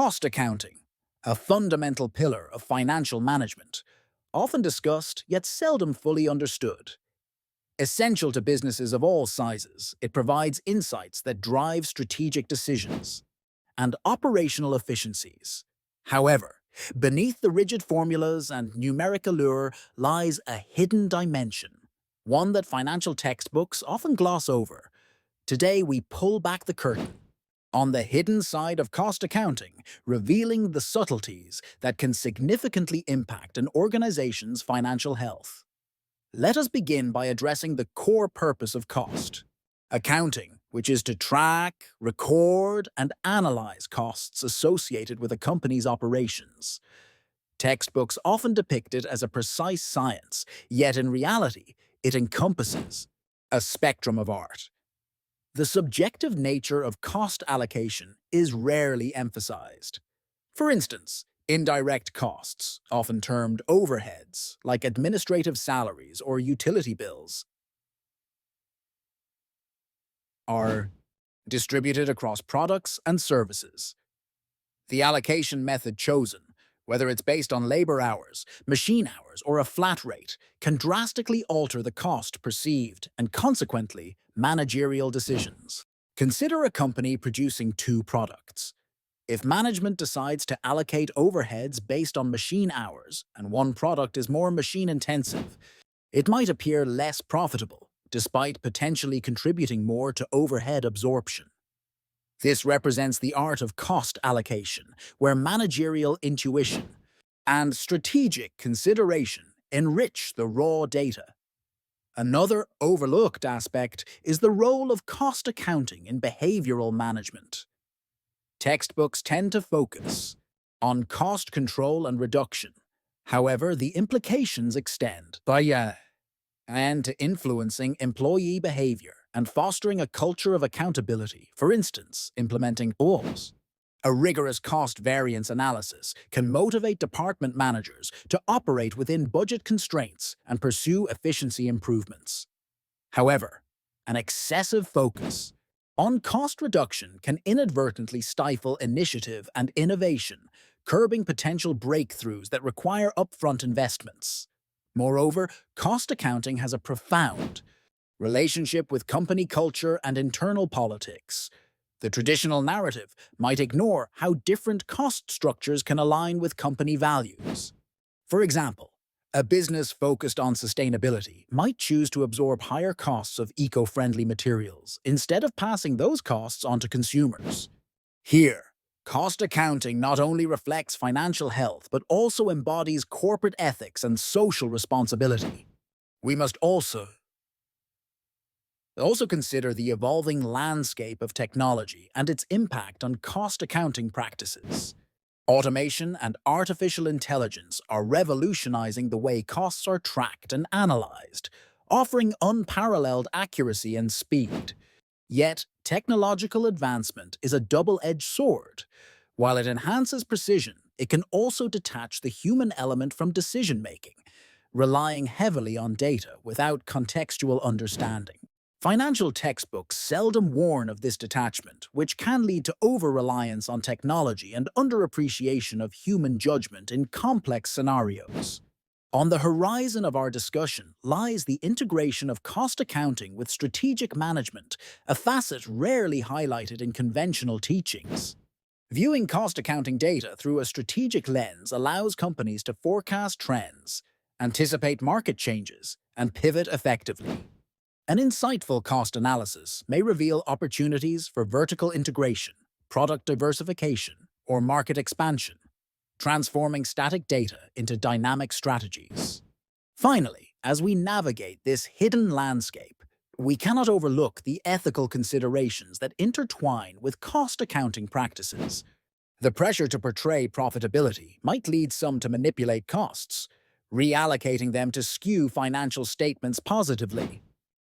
Cost accounting, a fundamental pillar of financial management, often discussed yet seldom fully understood. Essential to businesses of all sizes, it provides insights that drive strategic decisions and operational efficiencies. However, beneath the rigid formulas and numeric allure lies a hidden dimension, one that financial textbooks often gloss over. Today, we pull back the curtain on the hidden side of cost accounting, revealing the subtleties that can significantly impact an organization's financial health. Let us begin by addressing the core purpose of cost accounting, which is to track, record, and analyze costs associated with a company's operations. Textbooks often depict it as a precise science, yet in reality, it encompasses a spectrum of art. The subjective nature of cost allocation is rarely emphasized. For instance, indirect costs, often termed overheads, like administrative salaries or utility bills, are distributed across products and services. The allocation method chosen, whether it's based on labor hours, machine hours, or a flat rate, can drastically alter the cost perceived and consequently managerial decisions. Consider a company producing two products. If management decides to allocate overheads based on machine hours and one product is more machine intensive, it might appear less profitable, despite potentially contributing more to overhead absorption. This represents the art of cost allocation, where managerial intuition and strategic consideration enrich the raw data. Another overlooked aspect is the role of cost accounting in behavioral management. Textbooks tend to focus on cost control and reduction. However, the implications extend and to influencing employee behavior and fostering a culture of accountability. For instance, implementing goals. A rigorous cost variance analysis can motivate department managers to operate within budget constraints and pursue efficiency improvements. However, an excessive focus on cost reduction can inadvertently stifle initiative and innovation, curbing potential breakthroughs that require upfront investments. Moreover, cost accounting has a profound relationship with company culture and internal politics. The traditional narrative might ignore how different cost structures can align with company values. For example, a business focused on sustainability might choose to absorb higher costs of eco-friendly materials instead of passing those costs on to consumers. Here, cost accounting not only reflects financial health but also embodies corporate ethics and social responsibility. We must also consider the evolving landscape of technology and its impact on cost accounting practices. Automation and artificial intelligence are revolutionizing the way costs are tracked and analyzed, offering unparalleled accuracy and speed. Yet, technological advancement is a double-edged sword. While it enhances precision, it can also detach the human element from decision-making, relying heavily on data without contextual understanding. Financial textbooks seldom warn of this detachment, which can lead to over-reliance on technology and underappreciation of human judgment in complex scenarios. On the horizon of our discussion lies the integration of cost accounting with strategic management, a facet rarely highlighted in conventional teachings. Viewing cost accounting data through a strategic lens allows companies to forecast trends, anticipate market changes, and pivot effectively. An insightful cost analysis may reveal opportunities for vertical integration, product diversification, or market expansion, transforming static data into dynamic strategies. Finally, as we navigate this hidden landscape, we cannot overlook the ethical considerations that intertwine with cost accounting practices. The pressure to portray profitability might lead some to manipulate costs, reallocating them to skew financial statements positively.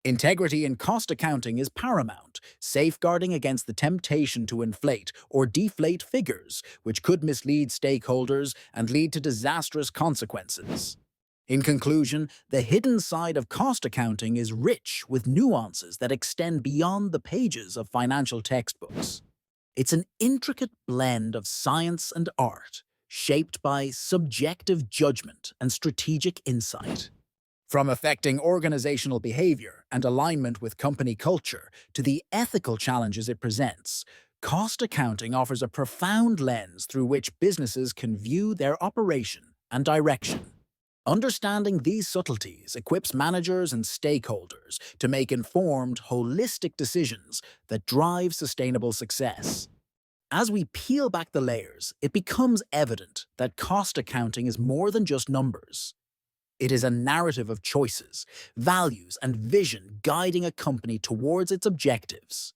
Integrity in cost accounting is paramount, safeguarding against the temptation to inflate or deflate figures, which could mislead stakeholders and lead to disastrous consequences. In conclusion, the hidden side of cost accounting is rich with nuances that extend beyond the pages of financial textbooks. It's an intricate blend of science and art, shaped by subjective judgment and strategic insight. From affecting organizational behavior and alignment with company culture to the ethical challenges it presents, cost accounting offers a profound lens through which businesses can view their operation and direction. Understanding these subtleties equips managers and stakeholders to make informed, holistic decisions that drive sustainable success. As we peel back the layers, it becomes evident that cost accounting is more than just numbers. It is a narrative of choices, values, and vision guiding a company towards its objectives.